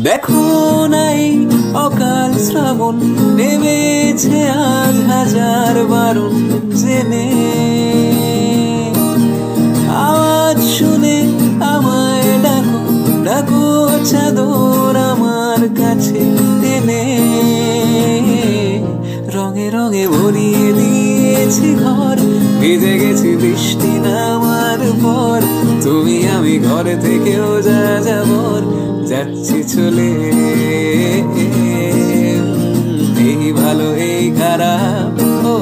দেখো নাই অকাল শ্রাবণ নেমেছে আজ হাজার বারণ জেনে আওয়াজ শুনে আমায় ডাকো ডাকো চাদর আমার কাছে টেনে রঙে রঙে ভরিয়ে দিয়েছি ঘর ভিজে গেছি বৃষ্টি নামার পর তুমি আমি ঘরে থেকেও যা যাবর যাচ্ছি চলে এই ভালো এই খারাপ ও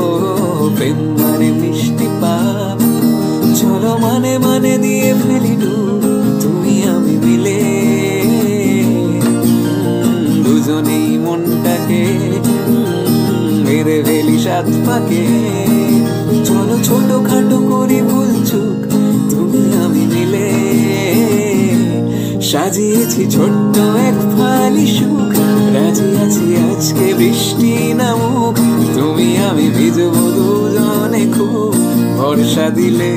প্রেম মানে মিষ্টি পাপ চলো মানে মানে দিয়ে ফেলি ডুব তুমি আমি মিলে দুজনেই মনটাকে মেরে ফেলি সাত পাকে চলো ছোট খাটো করি ভুল চুক তুমি আমি মিলে সাজিয়েছি ছোট্ট এক ফালি সুখ রাজি আছি আজকে বৃষ্টি নামুক তুমি আমি ভিজবো দুজনে খুব ভরসা দিলে